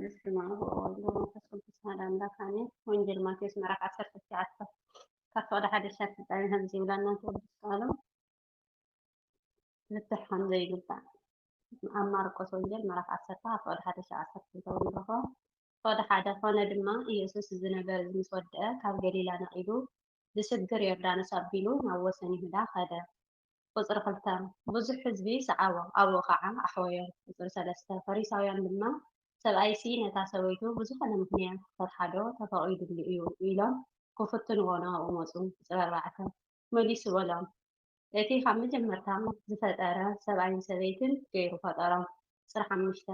በስመ አብ ወወልድ ወመንፈስ ቅዱስ አሐዱ አምላክ አሜን። ወንጌል ማቴዎስ ምዕራፍ 19 ካብ ወደ ሓደ ሸርሒ ፍጻሜ ከም ዘይብላና ተወድስ ቃሉ ዝትሓም ዘይግባእ ኣብ ማርቆስ ወንጌል ምዕራፍ 10 ካብ ወደ ሓደ 19 ንረኽቦ ወደ ሓደ ኮነ ድማ ኢየሱስ እዚ ነገር እዚ ምስ ወድአ ካብ ገሊላ ነቒሉ ዝስግር ዮርዳኖስ ኣቢሉ ናብ ወሰን ይሁዳ ኸደ። ቁፅሪ 2 ብዙሕ ህዝቢ ሰዓቦ ኣብኡ ከዓ ኣሕወዮም። ቁፅሪ 3 ፈሪሳውያን ድማ ሰብኣይሲ ነታ ሰበይቱ ብዝኾነ ምክንያት ከተሓዶ ተፈቒዱሉ እዩ ኢሎም ክፍትንዎ ናብኡ መፁ። ቁፅሪ 4 መሊሱ በሎም እቲ ካብ መጀመርታ ዝፈጠረ ሰብኣይን ሰበይትን ገይሩ ፈጠሮም። ቁፅሪ 5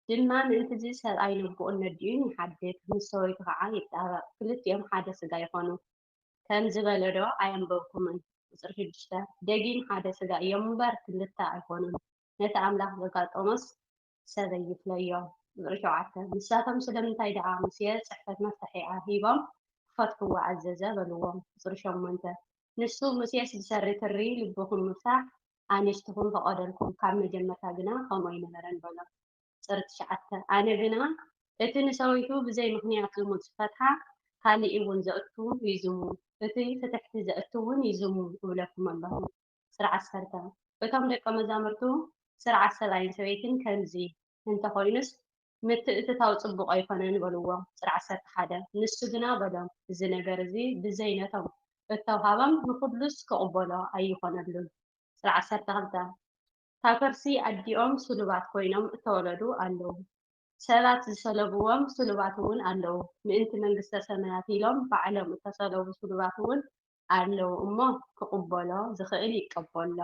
ድማ ምእንቲ እዚ ሰብኣይ ንቡእነት ድዩ ይሓድግ ምስ ሰበይቱ ከዓ ይጣበቕ ክልቲኦም ሓደ ስጋ ይኾኑ ከም ዝበለ ዶ ኣየንበብኩምን? ቁፅሪ 6 ደጊም ሓደ ስጋ እዮም እምበር ክልተ ኣይኮኑን ነቲ ኣምላኽ ዘጋጠሞስ ሰበይ ይፍለዮም። ቁፅሪ 7 ንሳቶም ስለምንታይ ደኣ ሙሴ ፅሕፈት መፍትሒኣ ሂቦም ክፈትሕዎ ኣዘዘ በልዎም። ቁፅሪ 8 ንሱ ሙሴስ ብሰሪ ልብኹም ምፍታሕ ኣንስትኹም ፈቐደልኩም ካብ መጀመርታ ግና ከምኡ ኣይነበረን በሎም። ቁፅሪ 9 ኣነ ግና እቲ ንሰበይቱ ብዘይ ምክንያት ዝሙት ዝፈትሓ ካሊእ እውን ዘእቱ ይዝሙ እቲ ፍትሕቲ ዘእቱ እውን ይዝሙ እብለኩም ኣለኹ። ቁፅሪ 10 እቶም ደቀ መዛሙርቱ ስርዓት ሰብኣይን ሰበይትን ከምዚ እንተኮይኑስ ምትእትታው ፅቡቅ ኣይኮነን በልዎም። ቁፅሪ 11 ንሱ ግና በሎም እዚ ነገር እዚ ብዘይ ነቶም እተውሃቦም ንኩሉስ ክቕበሎ ኣይኮነሉን። ቁፅሪ 12 ካብ ከርሲ ኣዲኦም ስሉባት ኮይኖም እተወለዱ ኣለዉ ሰባት ዝሰለብዎም ስሉባት እውን ኣለዉ ምእንቲ መንግስተ ሰማያት ኢሎም ባዕሎም እተሰለቡ ስሉባት እውን ኣለዉ እሞ ክቕበሎ ዝኽእል ይቀበሎ።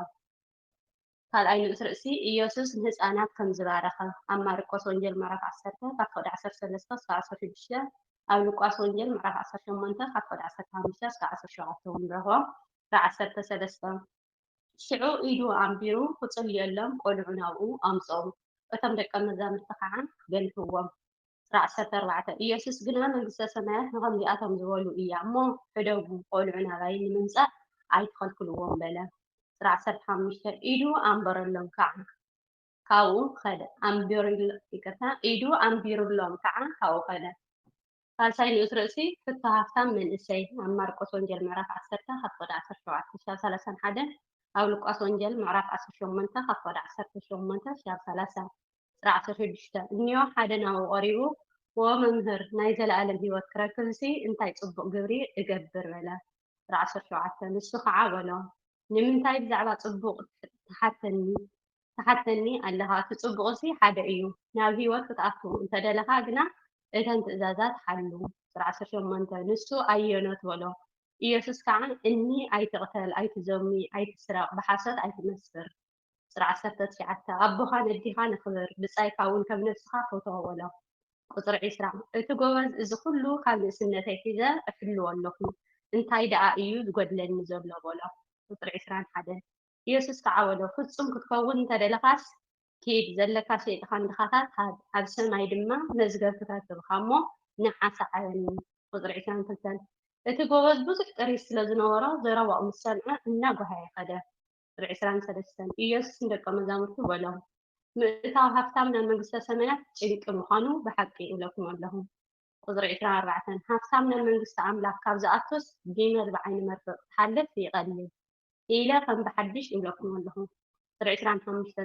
ካልኣይ ንኡስ ርእሲ ኢየሱስ ንህፃናት ከም ዝባረኸ ኣብ ማርቆስ ወንጌል ምዕራፍ 10 ካብ 13 እስካብ 16 ኣብ ሉቃስ ወንጌል ምዕራፍ 18 ካብ 15 እስካብ 17 ንረኽቦ። 13 ሽዑ ኢዱ ኣንቢሩ ክፅልየሎም ቆልዑ ናብኡ ኣምፀው እቶም ደቀ መዛሙርቲ ከዓ ገንፍዎም። 14 ኢየሱስ ግና መንግስተ ሰማያት ንከምዚኣቶም ዝበሉ እያ እሞ ሕደጉ ቆልዑ ናባይ ንምምፃእ ኣይትኸልክልዎም በለ። 15 ኢዱ ኣንበረሎም ከዓ ካብኡ ኸደ ኢዱ ኣንቢሩሎም ከዓ ካብኡ ኸደ። ካልሳይ ንኡስ ርእሲ ፍታ ሃፍታም መንእሰይ ኣብ ማርቆስ ወንጌል ምዕራፍ 10 ካብ 17 እስካብ 31 ኣብ ሉቃስ ወንጌል ምዕራፍ 18 ካብ 18 እስካብ 30 16 እኒኦ ሓደ ናብኡ ቀሪቡ ወመምህር ናይ ዘለኣለም ሂወት ክረክብሲ እንታይ ፅቡቅ ግብሪ እገብር በለ። 17 ንሱ ከዓ በሎ ንምንታይ ብዛዕባ ፅቡቅ ተሓተኒ ኣለኻ እቲ ፅቡቅሲ ሓደ እዩ ናብ ሂወት ክትኣትዉ እንተደለኻ ግና እተን ትእዛዛት ሓሉ። 18 ንሱ ኣየኖት በሎ ኢየሱስ ከዓ እኒ ኣይትቕተል ኣይትዘሚ ኣይትስረቕ ብሓሰት ኣይትመስክር። 19 ኣቦኻን ኣዲኻን ኣክብር ብፃይካ እውን ከም ነፍስኻ ፈትዎ በሎ። ቁፅሪ 20 እቲ ጎበዝ እዚ ኩሉ ካብ ንእስነተይ ሒዘ እሕልዎ ኣለኹ እንታይ ደኣ እዩ ዝጎድለኒ ዘሎ በሎ። ቁፅሪ 21 ኢየሱስ ከዓ በሎ ፍፁም ክትከውን እንተደለኻስ ኪድ ዘለካ ሸይጥኻን ድኻታት ኣብ ሰማይ ድማ መዝገብ ክተርክብካ እሞ ንዓሳ ዓበኒ። ቁፅሪ 22 እቲ ጎበዝ ብዙሕ ጥሪት ስለ ዝነበሮ ዘረባኡ ምስ ሰምዐ እናጓሃየ ኸደ። ቁፅሪ 23 ኢየሱስ ንደቀ መዛሙርቱ በሎም ምእታው ሃብታም ናብ መንግስተ ሰማያት ጭንቂ ምዃኑ ብሓቂ ይብለኩም ኣለኹ። ቁፅሪ 24 ሃብታም ናብ መንግስቲ ኣምላክ ካብ ዝኣቱስ ጊመል ብዓይኒ መርፍቕ ትሓልፍ ይቐልል ኢለ ከም ብሓድሽ ይብለኩም ኣለኹ። ቁፅሪ 25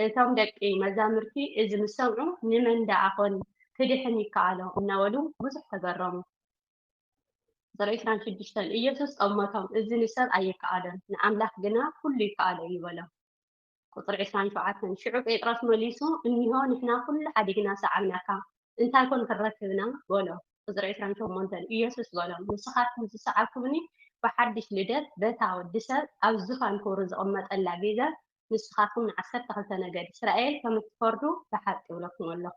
እቶም ደቂ መዛሙርቲ እዚ ምስ ሰምዑ ንመን ደኣ ኮን ክድሕን ይከኣሎ እናበሉ ብዙሕ ተገረሙ። ቁፅሪ 26 ኢየሱስ ጠመቶም እዚ ንሰብ ኣይከኣሎን ንኣምላክ ግና ኩሉ ይከኣሎ እዩ በሎም። ቁፅሪ 27 ሽዑ ጴጥሮስ መሊሱ እኒሆ ንሕና ኩሉ ሓዲግና ሰዓብናካ እንታይ ኮን ክንረክብና በሎ። ቁፅሪ 28 ኢየሱስ በሎም ንስኻትኩም ዝሰዓብኩምኒ ብሓድሽ ልደት በታ ወዲ ሰብ ኣብ ዙፋን ክብሪ ዝቕመጠላ ግዜ ንስኻትኩም ን12 ነገድ እስራኤል ከም እትፈርዱ ብሓቂ ይብለኩም ኣለኹ።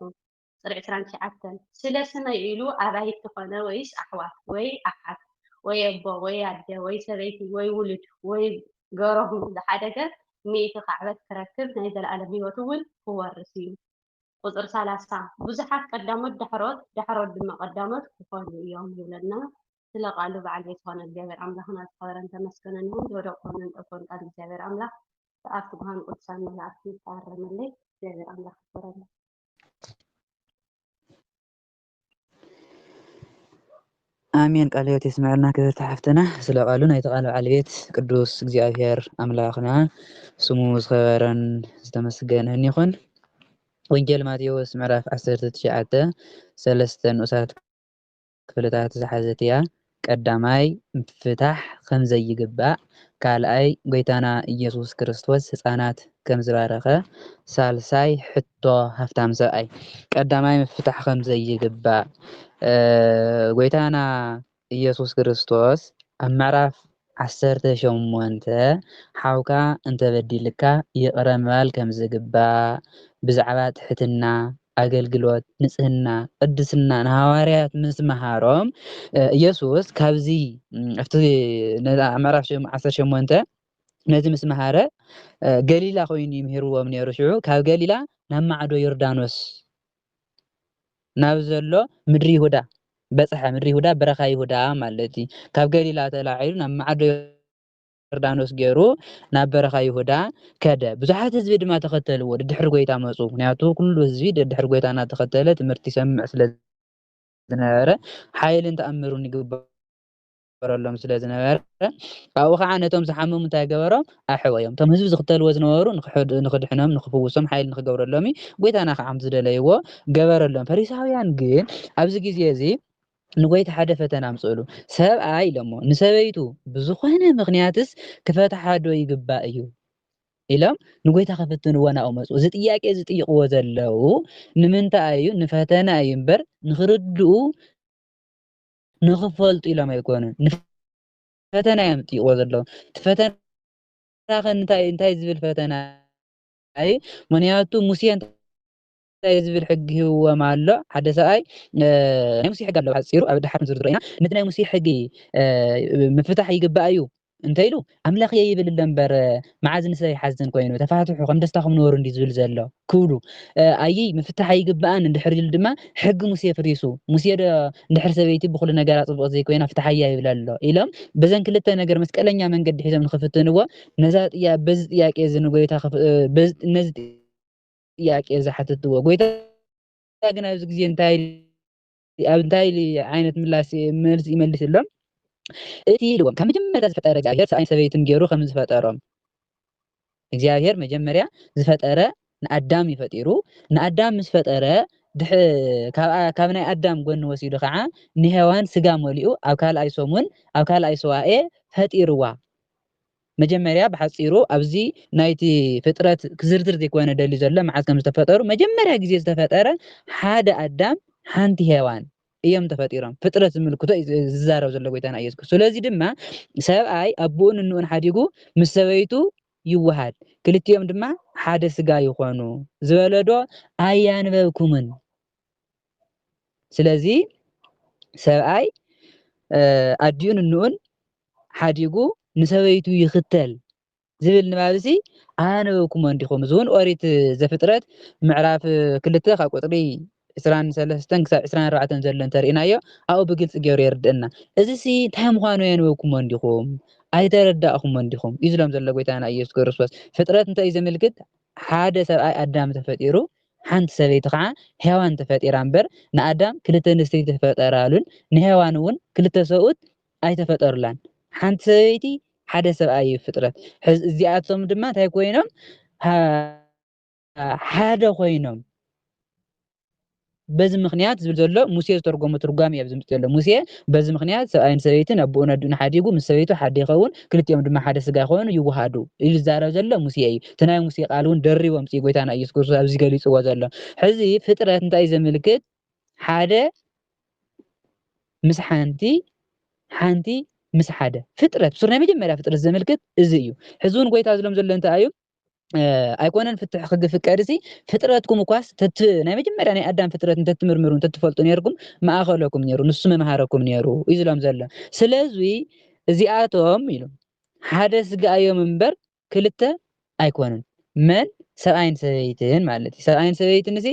ቁፅሪ 29 ስለ ስመይ ኢሉ ኣባይቲ ኮነ ወይስ ኣሕዋት ወይ ኣሓት ወይ ኣቦ ወይ ኣደ ወይ ሰበይቲ ወይ ውሉድ ወይ ገረሁ ዝሓደገ 100 ካዕበት ክረክብ ናይ ዘለኣለም ሂወት እውን ክወርስ እዩ። ቁፅሪ 30 ብዙሓት ቀዳሞት ዳሕሮት ድማ ቀዳሞት ክኾኑ እዮም ይብለና። ስለ ቃሉ በዓል ቤት ዝኾነ እግዚአብሔር ኣምላኽና ዝኸበረን ተመስገነን ይሁን። ዘወደቆን እንጠፎን ቃል እግዚአብሔር ኣምላኽ ብኣብ ትጉሃን ቅዱሳን መላእክቲ ይባረመለይ። እግዚአብሔር ኣምላኽ آمين. قال يوت يسمعنا كذا تحفتنا سلقالون يتقالوا على البيت قدوس እግዚአብሔር أملاخنا سمو خيرا استمسجن هنيخون ወንጌል ማቴዎስ ምዕራፍ 19 ሰለስተ ንኡሳት ክፍልታት ዝሓዘት እያ። ቀዳማይ ምፍታሕ ከም ዘይግባእ፣ ካልኣይ ጎይታና ኢየሱስ ክርስቶስ ህፃናት ከም ዝባረኸ፣ ሳልሳይ ሕቶ ሃፍታም ሰብኣይ። ቀዳማይ ምፍታሕ ከም ዘይግባእ ጎይታና ኢየሱስ ክርስቶስ ኣብ ምዕራፍ 18 ሓውካ እንተበዲልካ ይቕረ ምባል ከም ዝግባእ ብዛዕባ ትሕትና ኣገልግሎት ንጽህና ቅድስና ንሃዋርያት ምስ መሃሮም ኢየሱስ ካብዚ ኣብቲ ምዕራፍ 18 ነዚ ምስ መሃረ ገሊላ ኮይኑ ይምህርዎም ነይሩ። ሽዑ ካብ ገሊላ ናብ ማዕዶ ዮርዳኖስ ናብ ዘሎ ምድሪ ይሁዳ በፅሐ። ምድሪ ይሁዳ በረኻ ይሁዳ ማለት እዩ። ካብ ገሊላ ተላዒሉ ናብ ማዕዶ ዮርዳኖስ ገይሩ ናብ በረኻ ይሁዳ ከደ። ብዙሓት ህዝቢ ድማ ተኸተልዎ ድሕሪ ጎይታ መፁ። ምክንያቱ ኩሉ ህዝቢ ድሕሪ ጎይታ እናተኸተለ ትምህርቲ ይሰምዕ ስለ ዝነበረ ሓይልን ተኣምሩን ይግበረሎም ስለ ዝነበረ ኣብኡ ከዓ ነቶም ዝሓመሙ እንታይ ገበሮም ኣሕወዮም። እቶም ህዝቢ ዝኽተልዎ ዝነበሩ ንክድሕኖም ንክፍውሶም ሓይሊ ንክገብረሎም ጎይታና ከዓ ዝደለይዎ ገበረሎም። ፈሪሳውያን ግን ኣብዚ ግዜ እዚ ንጎይታ ሓደ ፈተና ኣምፅእሉ። ሰብኣይ ኢሎሞ ንሰበይቱ ብዝኾነ ምክንያትስ ክፈትሓ ዶ ይግባእ እዩ ኢሎም ንጎይታ ከፈትንዎ ናብኡ መፁ። እዚ ጥያቄ ዝጥይቅዎ ዘለው ንምንታይ እዩ? ንፈተና እዩ እምበር ንክርድኡ ንክፈልጡ ኢሎም ኣይኮኑን። ንፈተና እዮም ጥይቅዎ ዘለው። እቲ ፈተና እንታይ ዝብል ፈተና እዩ? ምክንያቱ ሙሴ እንታይ ዝብል ሕጊ ሂብዎም ኣሎ። ሓደ ሰብኣይ ናይ ሙሴ ሕጊ ኣለዎ ሓፂሩ ኣብ ድሓር ዝርዝሮ ኢና ነቲ ናይ ሙሴ ሕጊ ምፍታሕ ይግባእ እዩ እንተኢሉ ኣምላኽ ይብል እምበር መዓዝ ንሰብ ይሓዝን ኮይኑ ተፋትሑ ከም ደስታኹም ንበሩ እንዲ ዝብል ዘሎ ክብሉ ኣይ ምፍታሕ ይግባእን እንድሕር ኢሉ ድማ ሕጊ ሙሴ ፍሪሱ ሙሴ ዶ እንድሕር ሰበይቲ ብኩሉ ነገር ፅቡቅ ዘይኮይና ፍታሕያ ይብል ኣሎ ኢሎም በዘን ክልተ ነገር መስቀለኛ መንገዲ ሒዞም ንክፍትንዎ ነዛ በዚ ጥያቄ እዚ ንጎይታ ነዚ ጥያቄ ዝሓትትዎ ጎይታ ግን ኣብዚ ግዜ እንታይ ዓይነት መልሲ ይመልስ ኣሎም? እቲ ኢልዎም ካብ መጀመርያ ዝፈጠረ እግዚአብሔር ሰብኣይን ሰበይትን ገይሩ ከም ዝፈጠሮም እግዚአብሔር መጀመርያ ዝፈጠረ ንኣዳም ይፈጢሩ ንኣዳም ምስ ፈጠረ ካብ ናይ ኣዳም ጎኒ ወሲዱ ከዓ ንሄዋን ስጋ መሊኡ ኣብ ካልኣይ ሰሙን ኣብ ካልኣይ ሰዋኤ ፈጢርዋ። መጀመርያ ብሓፂሩ ኣብዚ ናይቲ ፍጥረት ክዝርዝር ዘይኮነ ደሊ ዘሎ መዓዝ ከም ዝተፈጠሩ መጀመርያ ግዜ ዝተፈጠረ ሓደ ኣዳም ሓንቲ ሄዋን እዮም ተፈጢሮም። ፍጥረት ዝምልክቶ ዝዛረብ ዘሎ ጎይታና ኢየሱስ ክርስቶስ። ስለዚ ድማ ሰብኣይ ኣቦኡን እንኡን ሓዲጉ ምስ ሰበይቱ ይወሃድ ክልቲኦም ድማ ሓደ ስጋ ይኾኑ ዝበለዶ ኣያንበብኩምን። ስለዚ ሰብኣይ ኣዲኡን እንኡን ሓዲጉ ንሰበይቱ ይኽተል ዝብል ንባብሲ ኣያነበብኩሞ እንዲኹም። እዚ እውን ኦሪት ዘፍጥረት ምዕራፍ 2 ካብ ቁፅሪ 23 ክሳብ 24 ዘሎ እንተሪእናዮ ኣብኡ ብግልፂ ገይሩ የርድአና። እዚ ሲ እንታይ ምዃኑ ኣያነበብኩሞ እንዲኹም ኣይተረዳእኩሞ እንዲኹም እዩ ዝብሎም ዘሎ ጎይታና ኢየሱስ ክርስቶስ። ፍጥረት እንታይ እዩ ዘመልክት? ሓደ ሰብኣይ ኣዳም ተፈጢሩ ሓንቲ ሰበይቲ ከዓ ሄዋን ተፈጢራ እምበር ንኣዳም ክልተ ንስተይቲ ተፈጠራሉን ንሄዋን እውን ክልተ ሰብኡት ኣይተፈጠሩላን። ሓንቲ ሰበይቲ ሓደ ሰብኣይ እዩ ፍጥረት። እዚኣቶም ድማ እንታይ ኮይኖም ሓደ ኮይኖም በዚ ምክንያት ዝብል ዘሎ ሙሴ ዝተርጎሞ ትርጓሜ እዩ ዝምፅ ዘሎ። ሙሴ በዚ ምክንያት ሰብኣይን ሰበይትን ኣቦኡን ኣዲኡን ሓዲጉ ምስ ሰበይቱ ሓደ ይኸውን ክልቲኦም ድማ ሓደ ስጋ ይኾኑ ይወሃዱ ኢሉ ዝዛረብ ዘሎ ሙሴ እዩ። እቲ ናይ ሙሴ ቃል እውን ደሪቦም ፅኡ ጎይታና ኢየሱስ ክርስቶስ ኣብዚ ገሊፅዎ ዘሎ። ሕዚ ፍጥረት እንታይ ዘመልክት? ሓደ ምስ ሓንቲ ሓንቲ ምስ ሓደ ፍጥረት ሱር ናይ መጀመርያ ፍጥረት ዘመልክት እዚ እዩ። ሕዚ እውን ጎይታ ዝብሎም ዘሎ እንታይ እዩ? ኣይኮነን ፍትሕ ክፍቀድ ሲ ፍጥረትኩም እኳስ ናይ መጀመርያ ናይ ኣዳም ፍጥረት እንተትምርምሩ እንተትፈልጡ ነርኩም ማእኸለኩም ነይሩ ንሱ መምሃረኩም ነይሩ እዩ ዝብሎም ዘሎ። ስለዚ እዚኣቶም ኢሉ ሓደ ስጋ እዮም እምበር ክልተ ኣይኮኑን። መን? ሰብኣይን ሰበይትን ማለት እዩ። ሰብኣይን ሰበይትን እዚ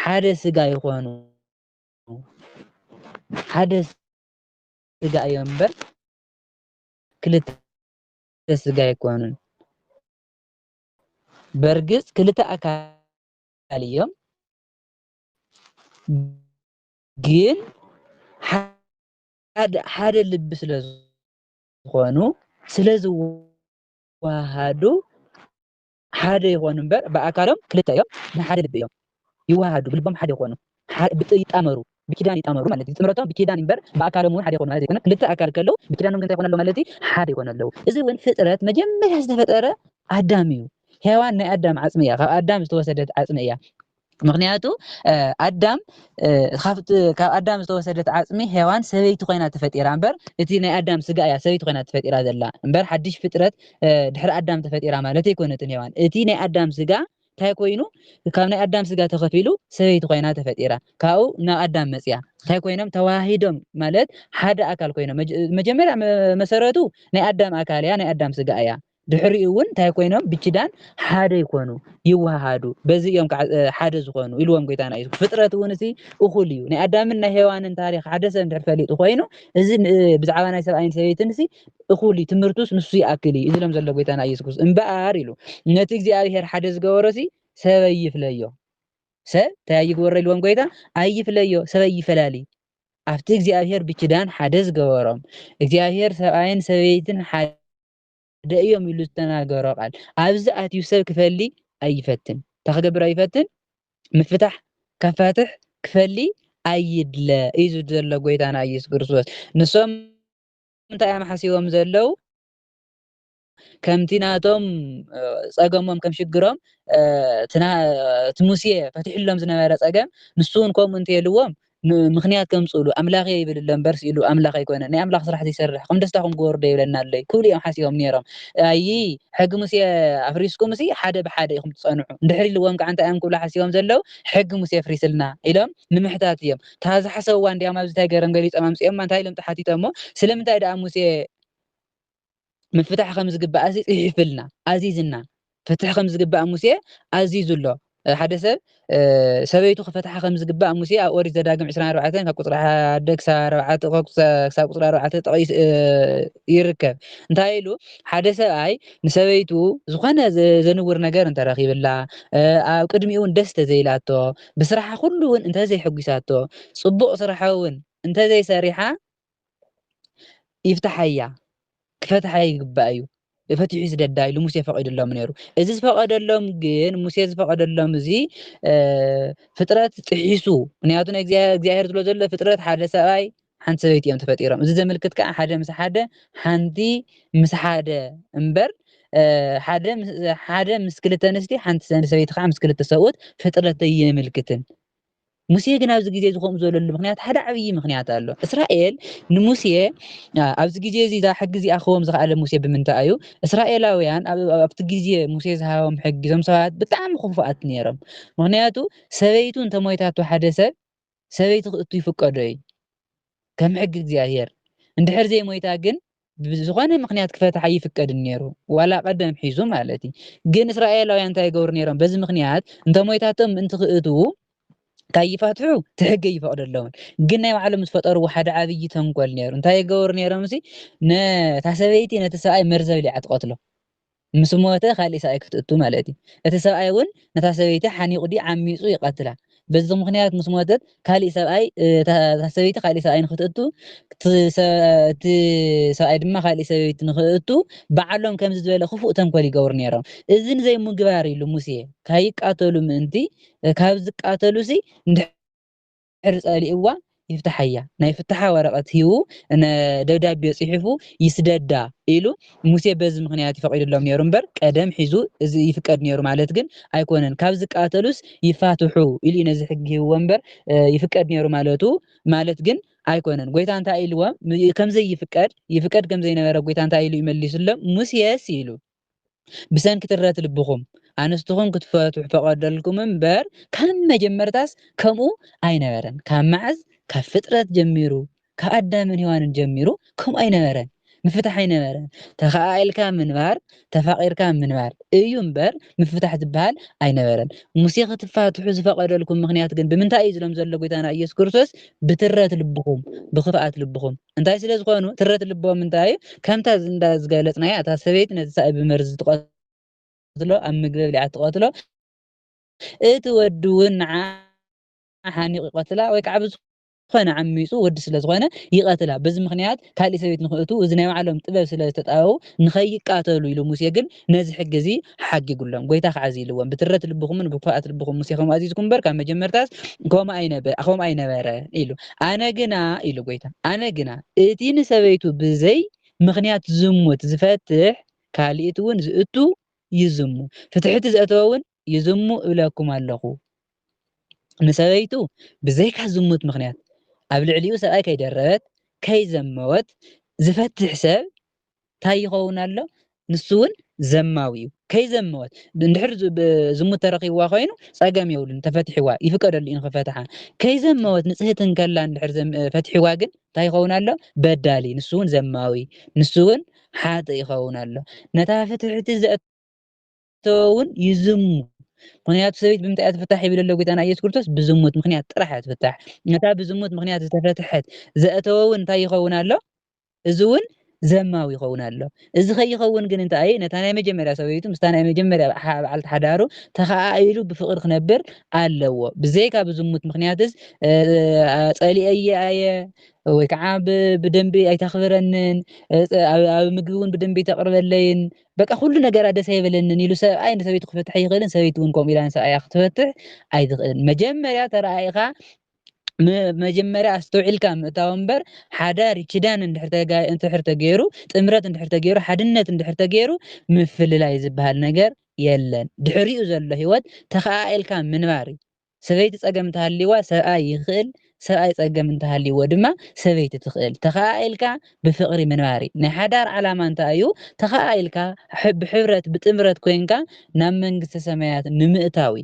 ሓደ ስጋ ይኾኑ ሓደ ስጋ እዮም እምበር ክልተ ስጋ ኣይኮኑን። በርግፅ ክልተ ኣካል እዮም ግን ሓደ ልቢ ስለዝኾኑ ስለዝወሃዱ ሓደ ይኾኑ እምበር ብኣካሎም ክልተ እዮም ንሓደ ልቢ እዮም ይወሃዱ ብልቦም ሓደ ይኾኑ ይጣመሩ ብኪዳን ይጣመሩ ማለት እዩ ጥምረቶም ብኪዳን እምበር ብኣካሎም እውን ሓደ ይኾኑ ማለት ኣይኮነን ክልተ ኣካል ከለው ብኪዳኖም ግን እንታይ ይኾኑ ኣለዉ ማለት እዩ ሓደ ይኾኑ ኣለዉ እዚ እውን ፍጥረት መጀመርያ ዝተፈጠረ ኣዳም እዩ ሔዋን ናይ ኣዳም ዓፅሚ እያ ካብ ኣዳም ዝተወሰደት ዓፅሚ እያ ምክንያቱ ኣዳም ካብ ኣዳም ዝተወሰደት ዓፅሚ ሔዋን ሰበይቲ ኮይና ተፈጢራ እምበር እቲ ናይ ኣዳም ስጋ እያ ሰበይቲ ኮይና ተፈጢራ ዘላ እምበር ሓድሽ ፍጥረት ድሕሪ ኣዳም ተፈጢራ ማለት ኣይኮነትን ሔዋን እቲ ናይ ኣዳም ስጋ እንታይ ኮይኑ ካብ ናይ ኣዳም ስጋ ተኸፊሉ ሰበይቲ ኮይና ተፈጢራ ካብኡ ናብ ኣዳም መፅያ እንታይ ኮይኖም ተዋሂዶም ማለት ሓደ ኣካል ኮይኖም መጀመርያ መሰረቱ ናይ ኣዳም ኣካል እያ ናይ ኣዳም ስጋ እያ ድሕሪኡ እውን እንታይ ኮይኖም ብኪዳን ሓደ ይኮኑ ይወሃሃዱ በዚ እዮም ሓደ ዝኾኑ ኢልዎም ጎይታና እዩ ፍጥረት እውን እዚ እኹል እዩ ናይ ኣዳምን ናይ ሔዋንን ታሪክ ሓደ ሰብ እንድሕር ፈሊጡ ኮይኑ እዚ ብዛዕባ ናይ ሰብኣይን ሰበይትን እዚ እኹል እዩ ትምህርቱስ ንሱ ይኣክል እዩ ኢሎም ዘሎ ጎይታና ኢየሱስ ክርስቶስ እምበኣር ኢሉ ነቲ እግዚኣብሔር ሓደ ዝገበሮ ሲ ሰብ ኣይፍለዮ ሰብ እንታይ ይግበሮ ኢልዎም ጎይታ ኣይፍለዮ ሰብ ኣይፈላሊ ኣብቲ እግዚኣብሔር ብኪዳን ሓደ ዝገበሮም እግዚኣብሔር ሰብኣይን ሰበይትን ደእዮም ኢሉ ዝተናገሮ ቃል ኣብዚ ኣትዩ ሰብ ክፈሊ ኣይፈትን ተኸገብር ኣይፈትን ምፍታሕ ከፋትሕ ክፈሊ ኣይድለ እዩ ዘሎ ጎይታና ኢየሱስ ክርስቶስ ንሶም እንታይ እዮም ሓሲቦም ዘለው ከምቲ ናቶም ፀገሞም ከም ሽግሮም እቲ ሙሴ ፈቲሕሎም ዝነበረ ፀገም ንሱ እውን ከምኡ እንተይልዎም ምክንያት ከምፅሉ ኣምላኽ ይብል እምበር ኢሉ ኣምላኽ ኣይኮነ ናይ ኣምላኽ ስራሕቲ ይሰርሕ ከም ደስታኹም ግበሩ ዶ ይብለና ኣሎ ክብሉ እዮም ሓሲቦም ነይሮም ኣይ ሕጊ ሙሴ ኣፍሪስኩም እዚ ሓደ ብሓደ ኢኹም ትፀንሑ እንድሕር ኢልዎም ከዓ እንታይ እዮም ክብሉ ሓሲቦም ዘለው ሕጊ ሙሴ ኣፍሪስልና ኢሎም ንምሕታት እዮም እታ ዝሓሰብዋ እንዲያም ኣብዚ እንታይ ገይሮም ገሊፆም ኣምፂኦም እንታይ ኢሎም ተሓቲቶሞ ስለምንታይ ደኣ ሙሴ ምፍታሕ ከም ዝግባእ እዚ ፅሒፍልና ኣዚዝና ፍትሕ ከም ዝግባእ ሙሴ ኣዚዙሎ ሓደ ሰብ ሰበይቱ ክፈትሓ ከም ዝግባእ ሙሴ ኣብ ኦሪት ዘዳግም 24 ካብ ቁፅሪ 1 ክሳብ 4 ጠቂሱ ይርከብ እንታይ ኢሉ ሓደ ሰብኣይ ንሰበይቱ ዝኾነ ዘንውር ነገር እንተረኺብላ ኣብ ቅድሚኡ እውን ደስ ተዘይላቶ ብስራሓ ኩሉ እውን እንተዘይሕጒሳቶ ፅቡቕ ስራሓ እውን እንተዘይሰሪሓ ይፍታሐያ ክፈትሓ ይግባእ እዩ ፈቲሑ ስደዳ ኢሉ ሙሴ ፈቂድሎም ነይሩ እዚ ዝፈቀደሎም ግን ሙሴ ዝፈቀደሎም እዚ ፍጥረት ጥሒሱ ምክንያቱ ናይ እግዚኣብሔር ዝብሎ ዘሎ ፍጥረት ሓደ ሰብኣይ ሓንቲ ሰበይቲ እዮም ተፈጢሮም እዚ ዘመልክት ከዓ ሓደ ምስ ሓደ ሓንቲ ምስ ሓደ እምበር ሓደ ምስ ክልተ ኣንስቲ ሓንቲ ሰበይቲ ከዓ ምስ ክልተ ሰብኡት ፍጥረት የምልክትን ሙሴ ግን ኣብዚ ግዜ ዝኸምኡ ዘለሉ ምክንያት ሓደ ዓብይ ምክንያት ኣሎ እስራኤል ንሙሴ ኣብዚ ግዜ እዚ ሕጊ እዚኣ ክህቦም ዝኽኣለ ሙሴ ብምንታይ እዩ እስራኤላውያን ኣብቲ ግዜ ሙሴ ዝሃቦም ሕጊ እዞም ሰባት ብጣዕሚ ክፉኣት ነይሮም ምክንያቱ ሰበይቱ እንተሞይታቱ ሓደ ሰብ ሰበይቲ ክእቱ ይፍቀዶ እዩ ከም ሕጊ እግዚኣብሔር እንድሕር ዘይሞይታ ግን ብዝኾነ ምክንያት ክፈትሓ ይፍቀድን ነይሩ ዋላ ቀደም ሒዙ ማለት እዩ ግን እስራኤላውያን እንታይ ይገብሩ ነይሮም በዚ ምክንያት እንተሞይታቶም ምእንቲ ክእቱ ካይፋትሑ ትሕጊ ይፈቅደለውን ግን ናይ ባዕሎም ዝፈጠርዎ ሓደ ዓብይ ተንኮል ነይሩ እንታይ ይገብሩ ነይሮም እዚ ነታ ሰበይቲ ነቲ ሰብኣይ መርዘብ ሊዓ ትቀትሎ ምስ ሞተ ካሊእ ሰብኣይ ክትእቱ ማለት እዩ እቲ ሰብኣይ እውን ነታ ሰበይቲ ሓኒቑ ዲ ዓሚፁ ይቀትላ በዚ ምክንያት ምስ ሞተት ካሊእ ሰብኣይ እታ ሰበይቲ ካሊእ ሰብኣይ ንክትእቱ እቲ ሰብኣይ ድማ ካሊእ ሰበይቲ ንክእቱ ባዕሎም ከምዚ ዝበለ ክፉእ ተንኮል ይገብሩ ነይሮም እዚ ንዘይምግባር ኢሉ ሙሴ ካይቃተሉ ምእንቲ ካብ ዝቃተሉ ሲ እንድሕር ፀሊእዋ ይፍታሐያ ናይ ፍትሓ ወረቐት ሂቡ ደብዳቤ ፅሒፉ ይስደዳ ኢሉ ሙሴ በዚ ምክንያት ይፈቂድሎም ነይሩ እምበር ቀደም ሒዙ እዚ ይፍቀድ ነይሩ ማለት ግን ኣይኮነን ካብ ዝቃተሉስ ይፋትሑ ኢሉ ነዚ ሕጊ ሂብዎ እምበር ይፍቀድ ነይሩ ማለቱ ማለት ግን ኣይኮነን ጎይታ እንታይ ኢልዎም ከምዘይ ይፍቀድ ከምዘይነበረ ጎይታ እንታይ ኢሉ ይመሊሱሎም ሙሴስ ኢሉ ብሰንኪ ትረት ልብኹም ኣንስትኹም ክትፈትሑ ፈቀደልኩም እምበር ካብ መጀመርታስ ከምኡ ኣይነበረን ካብ መዓዝ ካብ ፍጥረት ጀሚሩ ካብ ኣዳምን ሔዋንን ጀሚሩ ከምኡ ኣይነበረን ምፍታሕ ኣይነበረን ተኸኣኢልካ ምንባር ተፋቂርካ ምንባር እዩ እምበር ምፍታሕ ዝበሃል ኣይነበረን ሙሴ ክትፋትሑ ዝፈቀደልኩም ምክንያት ግን ብምንታይ እዩ ዝሎም ዘሎ ጎይታና ኢየሱስ ክርስቶስ ብትረት ልብኹም ብክፍኣት ልብኹም እንታይ ስለ ዝኾኑ ትረት ልቦም እንታይ እዩ ከምታ ዝገለፅናያ እታ ሰበይቲ ነቲ ሰብኣይ ብመርዚ ትቀትሎ ኣብ ምግቢ ብሊዓ ትቀትሎ እቲ ወዲ እውን ንዓ ሓኒቑ ይቀትላ ወይ ከዓ ኮነ ዓሚፁ ወዲ ስለ ዝኾነ ይቐትላ በዚ ምክንያት ካልእ ሰበይት ንኽእቱ እዚ ናይ ባዕሎም ጥበብ ስለ ዝተጣበቡ ንኸይቃተሉ ኢሉ ሙሴ ግን ነዚ ሕጊ እዚ ሓጊጉሎም ጎይታ ከዓ ኢልዎም ብትረት ልብኹምን ብክፍኣት ልብኹም ሙሴ ከምኡ ኣዚዝኩም እምበር ካብ መጀመርታስ ከምኡ ኣይነበረ ኢሉ ኣነ ግና ኢሉ ጎይታ ኣነ ግና እቲ ንሰበይቱ ብዘይ ምክንያት ዝሙት ዝፈትሕ ካልእት እውን ዝእቱ ይዝሙ ፍትሕቲ ዘእተወ እውን ይዝሙ እብለኩም ኣለኹ ንሰበይቱ ብዘይካ ዝሙት ምክንያት ኣብ ልዕሊኡ ሰብኣይ ከይደረበት ከይዘመወት ዝፈትሕ ሰብ እንታይ ይኸውን ኣሎ ንሱ እውን ዘማዊ እዩ ከይዘመወት እንድሕር ዝሙት ተረኺብዋ ኮይኑ ፀገም የብሉን ተፈትሒዋ ይፍቀደሉ እዩ ንክፈትሓ ከይዘመወት ንፅህትን ከላ እንድሕር ፈትሒዋ ግን እንታይ ይኸውን ኣሎ በዳሊ ንሱ እውን ዘማዊ ንሱ እውን ሓጥእ ይኸውን ኣሎ ነታ ፍትሕቲ ዘእተወ እውን ይዝሙ ምክንያቱ ሰበይት ብምንታይ ትፍታሕ ይብል ኣሎ ጎይታና ኢየሱስ ክርስቶስ ብዝሙት ምክንያት ጥራሕ እያ ትፍታሕ ነታ ብዝሙት ምክንያት ዝተፈትሐት ዘእተወ እውን እንታይ ይኸውን ኣሎ እዚ እውን ዘማዊ ይኸውን ኣሎ እዚ ከይኸውን ግን እንታይ ነታ ናይ መጀመርያ ሰበይቱ ምስታ ናይ መጀመርያ በዓልቲ ሓዳሩ ተኸኣኢሉ ብፍቅሪ ክነብር ኣለዎ ብዘይካ ብዝሙት ምክንያትስ ፀሊአየ ኣየ ወይ ከዓ ብደንቢ ኣይተኽብረንን ኣብ ምግቢ እውን ብደንቢ ኣይተቕርበለይን በቃ ኩሉ ነገራ ደስ ኣይበለንን ኢሉ ሰብኣይ ንሰበይቱ ክፈትሕ ይኽእልን ሰበይቲ እውን ከምኡ ኢላ ንሰብኣያ ክትፈትሕ ኣይትኽእልን መጀመርያ ተረኣኢኻ መጀመርያ ኣስተውዒልካ ምእታው እምበር ሓዳር ይችዳን እንድሕር ተገይሩ ጥምረት እንድሕር ተገይሩ ሓድነት እንድሕር ተገይሩ ምፍልላይ ዝበሃል ነገር የለን ድሕሪኡ ዘሎ ሂወት ተኸኣኢልካ ምንባር እዩ ሰበይቲ ፀገም እንተሃልይዋ ሰብኣይ ይኽእል ሰብኣይ ፀገም እንተሃልይዎ ድማ ሰበይቲ ትኽእል ተኸኣኢልካ ብፍቅሪ ምንባር ናይ ሓዳር ዓላማ እንታይ እዩ ተኸኣኢልካ ብሕብረት ብጥምረት ኮይንካ ናብ መንግስቲ ሰማያት ንምእታው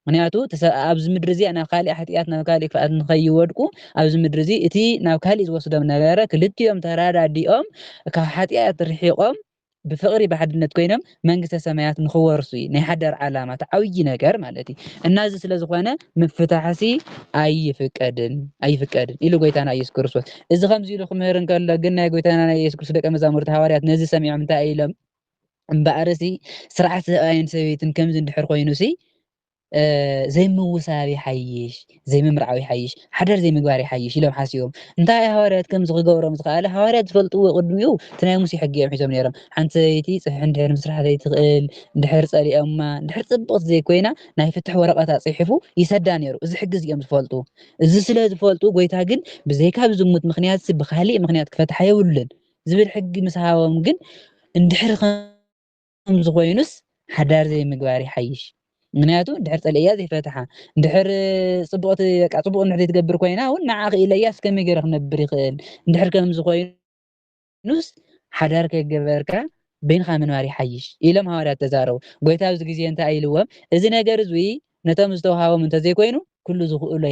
ምክንያቱ ኣብዚ ምድሪ እዚኣ ናብ ካሊእ ሓጢኣት ናብ ካሊእ ክፍኣት ንኸይወድቁ ኣብዚ ምድሪ እዚ እቲ ናብ ካሊእ ዝወስዶም ነበረ ክልቲኦም ተራዳዲኦም ካብ ሓጢኣት ርሒቆም ብፍቅሪ ብሓድነት ኮይኖም መንግስተ ሰማያት ንኽወርሱ እዩ ናይ ሓዳር ዓላማ ዓብይ ነገር ማለት እዩ እና እዚ ስለ ዝኾነ ምፍታሕሲ ኣይፍቀድን ኢሉ ጎይታና ኢየሱስ ክርስቶስ እዚ ከምዚ ኢሉ ክምህር እንከሎ ግን ናይ ጎይታና ናይ ኢየሱስ ክርስቶስ ደቀ መዛሙርቲ ሃዋርያት ነዚ ሰሚዖም እንታይ ኢሎም እምበኣርሲ ስርዓት ሰብኣይን ሰበይትን ከምዚ እንድሕር ኮይኑሲ ዘይምውሳብ ይሓይሽ ዘይምምርዓዊ ይሓይሽ ሓዳር ዘይምግባር ይሓይሽ ኢሎም ሓሲቦም እንታይ ሃዋርያት ከምዚ ክገብሮም ዝኸኣለ ሃዋርያት ዝፈልጥዎ ቅድሚኡ እቲ ናይ ሙሴ ሕጊ እዮም ሒዞም ነይሮም ሓንቲ ሰበይቲ ፅሕሒ እንድሕር ምስራሕ ዘይትኽእል እንድሕር ፀሊኦማ እንድሕር ፅብቕቲ ዘይኮይና ናይ ፍትሕ ወረቐት ኣፅሒፉ ይሰዳ ነይሩ እዚ ሕጊ እዚኦም ዝፈልጡ እዚ ስለ ዝፈልጡ ጎይታ ግን ብዘይካ ብዝሙት ምክንያት ብካሊእ ምክንያት ክፈትሓ የብሉን ዝብል ሕጊ ምስ ሃቦም ግን እንድሕር ከምዚ ኮይኑስ ሓዳር ዘይምግባር ይሓይሽ ምክንያቱ እንድሕር ፀልእያ ዘይፈትሓ እንድሕር ፅቡቕቲ በቃ ፅቡቕ እንድሕር ዘይትገብር ኮይና እውን ንዓ ክኢለያስ ከመይ ገይረ ክነብር ይኽእል እንድሕር ከምዚ ኮይኑስ ሓዳር ከይገበርካ በይንካ ምንባር ይሓይሽ ኢሎም ሃዋርያት ተዛረቡ ጎይታ ኣብዚ ግዜ እንታይ ኢልዎም እዚ ነገር እዚ ነቶም ዝተዋሃቦም እንተዘይኮይኑ ኩሉ ዝኽእሎ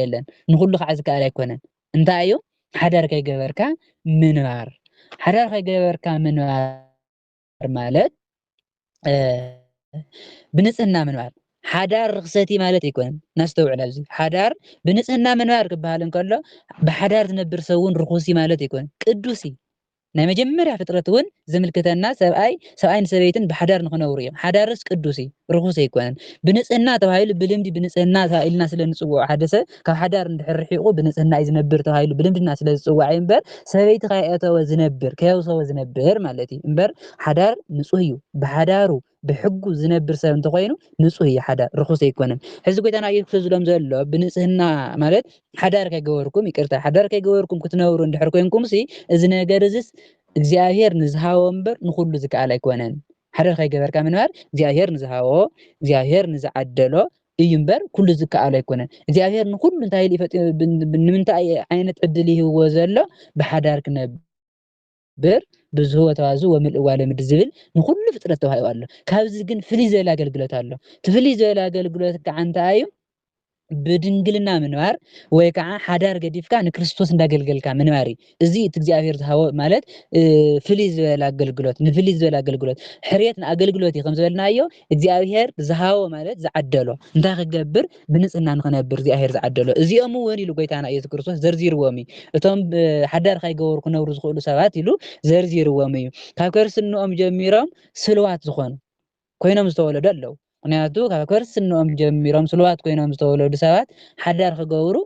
የለን ንኩሉ ከዓ ዝከኣል ኣይኮነን እንታይ እዩ ሓዳር ከይገበርካ ምንባር ማለት ብንጽህና ምንባር ሓዳር ርክሰቲ ማለት ኣይኮነን ናስተውዕል ኣብዚ ሓዳር ብንጽህና ምንባር ክበሃል እንከሎ ብሓዳር ዝነብር ሰብ እውን ርኩስ ማለት ኣይኮነን ቅዱስ ናይ መጀመርያ ፍጥረት እውን ዝምልክተና ሰብኣይን ሰበይትን ብሓዳር ንኽነብሩ እዮም ሓዳርስ ቅዱስ ርኩስ ኣይኮነን ብንጽህና ተባሂሉ ብልምዲ ብንጽህና ኢልና ስለ ንፅውዖ ሓደ ሰብ ካብ ሓዳር እንድሕር ርሒቑ ብንጽህና እዩ ዝነብር ተባሂሉ ብልምድና ስለ ዝፅዋዕ እምበር ሰበይቲ ከይኣተወ ዝነብር ከየውሰወ ዝነብር ማለት እዩ እምበር ሓዳር ንጹህ እዩ ብሓዳሩ ብሕጉ ዝነብር ሰብ እንተኮይኑ ንጹህ እዩ ሓዳር ርኩስ ኣይኮነን ሕዚ ጎይታና ኢየሱስ ዝብሎም ዘሎ ብንጽህና ማለት ሓዳር ከይገበርኩም ክትነብሩ እንድሕር ኮይንኩምሲ እዚ ነገር እዚስ እግዚአብሔር ንዝሃቦ እምበር ንኩሉ ዝከኣል ኣይኮነን ሓዳር ከይገበርካ ምንባር እግዚአብሔር ንዝሃቦ እግዚአብሔር ንዝዓደሎ እዩ እምበር ኩሉ ዝከኣል ኣይኮነን እግዚአብሔር ንኩሉ እንታይ ንምንታይ ዓይነት ዕድል ይህብዎ ዘሎ ብሓዳር ክነብር ብዙ ወተዋዙ ወምልእ ዋለ ምድር ዝብል ንኩሉ ፍጥረት ተዋሂቡ ኣሎ ካብዚ ግን ፍልይ ዝበለ ኣገልግሎት ኣሎ ትፍልይ ዝበለ ኣገልግሎት ከዓ እንታይ እዩ ብድንግልና ምንባር ወይ ከዓ ሓዳር ገዲፍካ ንክርስቶስ እንዳገልገልካ ምንባር እዩ እዚ እቲ እግዚአብሔር ዝሃቦ ማለት ፍልይ ዝበለ ኣገልግሎት ሕርየት ንኣገልግሎት እዩ ከም ዝበልናዮ እግዚአብሔር ዝሃቦ ማለት ዝዓደሎ እንታይ ክገብር ብንጽህና ንኽነብር እግዚአብሔር ዝዓደሎ እዚኦም እውን ኢሉ ጎይታና ኢየሱስ ክርስቶስ ዘርዚርዎም እዩ እቶም ሓዳር ከይገበሩ ክነብሩ ዝኽእሉ ሰባት ኢሉ ዘርዚርዎም እዩ ካብ ከርስንኦም ጀሚሮም ስልዋት ዝኾኑ ኮይኖም ዝተወለዱ ኣለዉ ምክንያቱ ካብ ከርስንኦም ጀሚሮም ስልዋት ኮይኖም ዝተወለዱ ሰባት ሓዳር ክገብሩ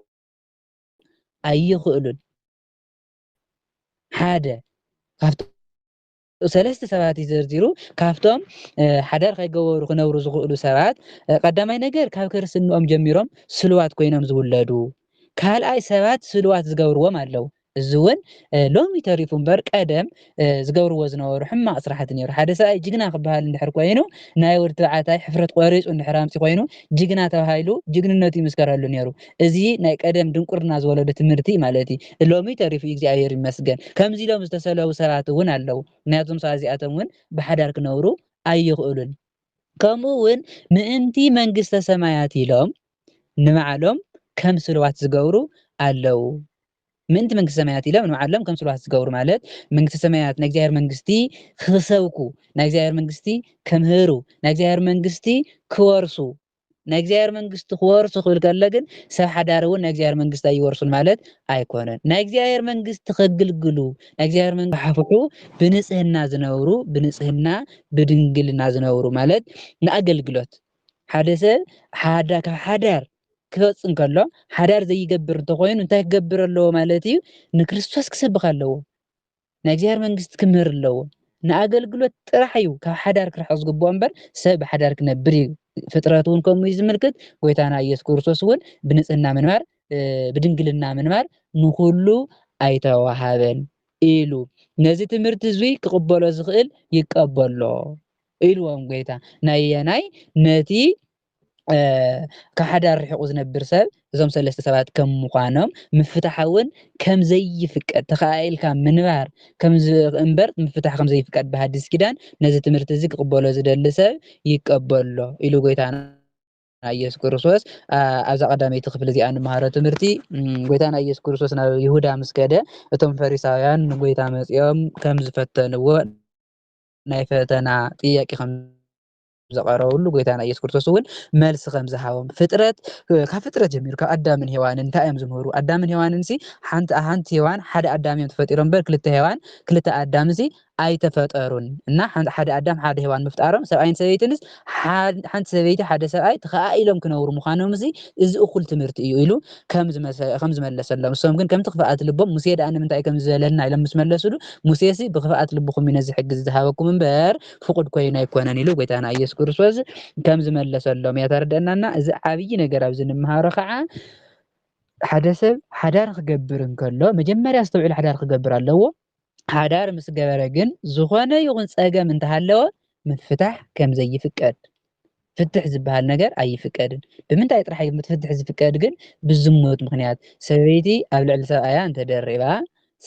ኣይኽእሉን ሓደ ካብቶም ሰለስተ ሰባት ዘርዚሩ ካብቶም ሓዳር ከይገበሩ ክነብሩ ዝኽእሉ ሰባት ቀዳማይ ነገር ካብ ክርስትንኦም ጀሚሮም ስልዋት ኮይኖም ዝውለዱ ካልኣይ ሰባት ስልዋት ዝገብርዎም ኣለው እዚ እውን ሎሚ ተሪፉ እምበር ቀደም ዝገብርዎ ዝነበሩ ሕማቅ ስራሕቲ ነይሩ ሓደ ሰብኣይ ጅግና ክበሃል እንድሕር ኮይኑ ናይ ወዲ ተባዕታይ ሕፍረት ቆሪፁ እንድሕር ኣምፂ ኮይኑ ጅግና ተባሂሉ ጅግንነቱ ይምስከረሉ ነይሩ እዚ ናይ ቀደም ድንቁርና ዝወለዶ ትምህርቲ ማለት እዩ ሎሚ ተሪፉ እግዚኣብሔር ይመስገን ከምዚ ኢሎም ዝተሰለቡ ሰባት እውን ኣለው ምክንያቱም ሰባት እዚኣቶም እውን ብሓዳር ክነብሩ ኣይኽእሉን ከምኡ እውን ምእንቲ መንግስተ ሰማያት ኢሎም ንባዕሎም ከም ስልዋት ዝገብሩ ኣለው ምእንቲ መንግስተ ሰማያት ኢሎም ንባዕሎም ከም ስልዋት ዝገብሩ ማለት መንግስተ ሰማያት ናይ እግዚኣብሔር መንግስቲ ክሰብኩ ናይ እግዚኣብሔር መንግስቲ ከምህሩ ናይ እግዚኣብሔር መንግስቲ ክወርሱ ናይ እግዚኣብሔር መንግስቲ ክወርሱ ክብል ከሎ ግን ሰብ ሓዳር እውን ናይ እግዚኣብሔር መንግስቲ ኣይወርሱን ማለት ኣይኮነን ናይ እግዚኣብሔር መንግስቲ ከገልግሉ ናይ እግዚኣብሔር መንግስቲ ሓፍሑ ብንጽህና ዝነብሩ ብንጽህና ብድንግልና ዝነብሩ ማለት ንኣገልግሎት ሓደ ሰብ ካብ ሓዳር ክወፅእ እንከሎ ሓዳር ዘይገብር እንተኮይኑ እንታይ ክገብር ኣለዎ ማለት እዩ ንክርስቶስ ክሰብክ ኣለዎ ናይ እግዚኣብሔር መንግስቲ ክምህር ኣለዎ ንኣገልግሎት ጥራሕ እዩ ካብ ሓዳር ክርሕቅ ዝግብኦ እምበር ሰብ ብሓዳር ክነብር እዩ ፍጥረት እውን ከምኡ እዩ ዝምልክት ጎይታና ኢየሱስ ክርስቶስ እውን ብንጽህና ምንባር ብድንግልና ምንባር ንኩሉ ኣይተዋሃበን ኢሉ ነዚ ትምህርቲ እዚ ክቅበሎ ዝኽእል ይቀበሎ ኢልዎም ጎይታ ናይ ነቲ ካብ ሓዳር ርሒቁ ዝነብር ሰብ እዞም ሰለስተ ሰባት ከም ምዃኖም ምፍታሕ እውን ከም ዘይፍቀድ ተኻኢልካ ምንባር እምበር ምፍታሕ ከም ዘይፍቀድ ብሃዲስ ኪዳን ነዚ ትምህርቲ እዚ ክቅበሎ ዝደሊ ሰብ ይቀበሎ ኢሉ ጎይታና ኢየሱስ ክርስቶስ ኣብዛ ቀዳመይቲ ክፍሊ እዚኣ እንመሃሮ ትምህርቲ ጎይታና ኢየሱስ ክርስቶስ ናብ ይሁዳ ምስ ከደ እቶም ፈሪሳውያን ንጎይታ መፂኦም ከም ዝፈተንዎ ናይ ፈተና ጥያቄ ከም ዘቀረበሉ ጎይታና ኢየሱስ ክርስቶስ እውን መልሲ ከም ዝሃቦም ካብ ፍጥረት ጀሚሩ ካብ ኣዳምን ሔዋንን እንታይ እዮም ዝምህሩ ኣዳምን ሔዋንን ሓንቲ ሔዋን ሓደ ኣዳም እዮም ተፈጢሮም በር ክልተ ሔዋን ክልተ ኣዳም ኣይተፈጠሩን እና ሓደ ኣዳም ሓደ ሔዋን ምፍጣሮም ሰብኣይን ሰበይትንስ ሓንቲ ሰበይቲ ሓደ ሰብኣይ ተኸኢሎም ክነብሩ ምዃኖም እዚ እኩል ትምህርቲ እዩ ኢሉ ከም ዝመለሰሎም እሶም ግን ከምቲ ክፍኣት ልቦም ሙሴ ደኣ ንምንታይ ከም ዝበለና ኢሎም ምስ መለሱሉ ሙሴ ብክፍኣት ልብኩም እዩ ነዚ ሕጊ ዝሃበኩም እምበር ፍቁድ ኮይኑ ኣይኮነን ኢሉ ጎይታና ኢየሱስ ክርስቶስ ከም ዝመለሰሎም እያ ተረድአናና እዚ ዓብይ ነገር ኣብዚ ንምሃሮ ከዓ ሓደ ሰብ ሓዳር ክገብር እንከሎ መጀመርያ ዝተውዕል ሓዳር ክገብር ኣለዎ ሓዳር ምስ ገበረ ግን ዝኾነ ይኹን ፀገም እንተሃለወ ምፍታሕ ከም ዘይፍቀድ ፍትሕ ዝበሃል ነገር ኣይፍቀድን ብምንታይ ጥራሕ ምትፍትሕ ዝፍቀድ ግን ብዝሙት ምክንያት ሰበይቲ ኣብ ልዕሊ ሰብኣያ እንተደሪባ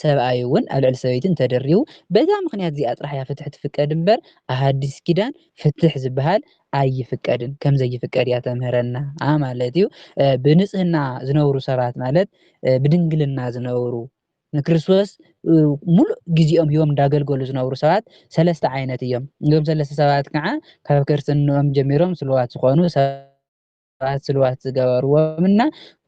ሰብኣይ እውን ኣብ ልዕሊ ሰበይቲ እንተደሪቡ በዛ ምክንያት እዚኣ ጥራሕ እያ ፍትሕ ትፍቀድ እምበር ኣብ ሓዲስ ኪዳን ፍትሕ ዝበሃል ኣይፍቀድን ከም ዘይፍቀድ እያ ተምህረና ማለት እዩ ብንጽህና ዝነብሩ ሰባት ማለት ብድንግልና ዝነብሩ ንክርስቶስ ሙሉእ ግዚኦም ሂቦም እንዳገልገሉ ዝነብሩ ሰባት ሰለስተ ዓይነት እዮም እዞም ሰለስተ ሰባት ከዓ ካብ ክርስትንኦም ጀሚሮም ስልዋት ዝኾኑ ሰባት ስልዋት ዝገበርዎምና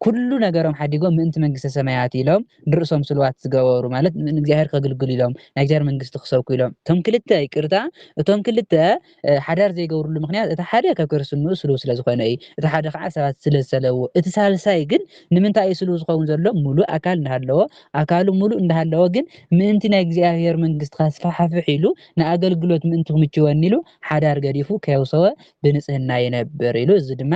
ኩሉ ነገሮም ሓዲጎም ምእንቲ መንግስተ ሰማያት ኢሎም ንርእሶም ስልዋት ዝገበሩ ማለት ንእግዚኣብሔር ከገልግሉ ኢሎም ናይ እግዚኣብሔር መንግስቲ ክሰብኩ ኢሎም እቶም ክልተ ይቅርታ እቶም ክልተ ሓዳር ዘይገብሩሉ ምክንያት እቲ ሓደ ካብ ክርስትንኡ ስሉው ስለዝኾነ እዩ እቲ ሓደ ከዓ ሰባት ስለዝሰለዎ እቲ ሳልሳይ ግን ንምንታይ እዩ ስሉው ዝኸውን ዘሎ ሙሉእ ኣካል እንዳሃለዎ ኣካሉ ሙሉእ እንዳሃለዎ ግን ምእንቲ ናይ እግዚኣብሔር መንግስቲ ካስፋሕፍሕ ኢሉ ንኣገልግሎት ምእንቲ ክምችወኒ ኢሉ ሓዳር ገዲፉ ከየውሰወ ብንጽህና ይነብር ኢሉ እዚ ድማ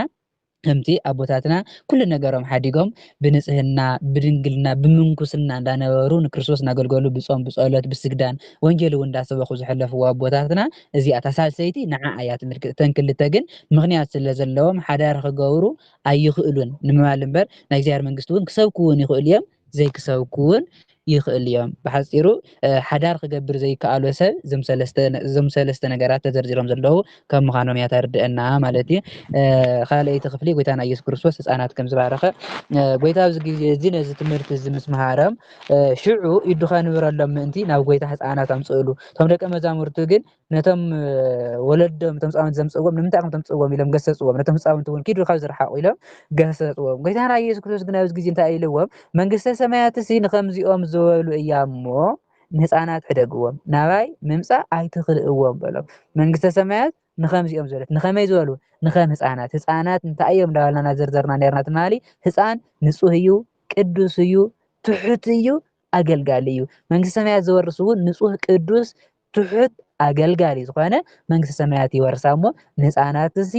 ከምቲ ኣቦታትና ኩሉ ነገሮም ሓዲጎም ብንጽህና ብድንግልና ብምንኩስና እንዳነበሩ ንክርስቶስ እናገልገሉ ብጾም ብጸሎት ብስግዳን ወንጌል እውን እንዳሰበኹ ዝሕለፍዎ ኣቦታትና እዚኣ ሳልሰይቲ ንዓዓ እያ ትምልክት እተን ክልተ ግን ምክንያት ስለ ዘለዎም ሓዳር ክገብሩ ኣይኽእሉን ንምባል እምበር ናይ እግዚኣብሔር መንግስቲ እውን ክሰብኩ እውን ይኽእሉ እዮም ዘይክሰብኩ እውን ይኽእል እዮም ብሓፂሩ ሓዳር ክገብር ዘይከኣሎ ሰብ እዞም ሰለስተ ነገራት ተዘርዚሮም ዘለዉ ከም ምዃኖም እያ ተርድአና ማለት እዩ ካልአይቲ ክፍሊ ጎይታና ኢየሱስ ክርስቶስ ህፃናት ከም ዝባረኸ ጎይታ ኣብዚ ግዜ እዚ ነዚ ትምህርቲ እዚ ምስ መሃሮም ሽዑ ኢዱ ከንብረሎም ምእንቲ ናብ ጎይታ ህፃናት ኣምፅእሉ እቶም ደቀ መዛሙርቲ ግን ነቶም ወለዶም እቶም ህፃውንቲ ዘምፅእዎም ንምንታይ ከም ተምፅእዎም ኢሎም ገሰፅዎም ነቶም ህፃውንቲ እውን ኪዱ ካብ ዝረሓቁ ኢሎም ገሰፅዎም ጎይታና ኢየሱስ ክርስቶስ ግን ኣብዚ ግዜ እንታይ ኢልዎም መንግስተ ሰማያት ንከምዚኦም ዝበሉ እያ እሞ ንህፃናት ሕደግዎም ናባይ ምምፃእ ኣይትኽልእዎም በሎም መንግስተ ሰማያት ንከምዚኦም ዝበለት ንከመይ ዝበሉ ንከም ህፃናት እንታይ እዮም እንዳበልና ዘርዘርና ነርና ትማሊ ህፃን ንጹህ እዩ ቅዱስ እዩ ትሑት እዩ ኣገልጋሊ እዩ መንግስቲ ሰማያት ዝወርስ እውን ንጹህ ቅዱስ ትሑት ኣገልጋሊ ዝኾነ መንግስቲ ሰማያት ይወርሳ እሞ ንህፃናት እዚ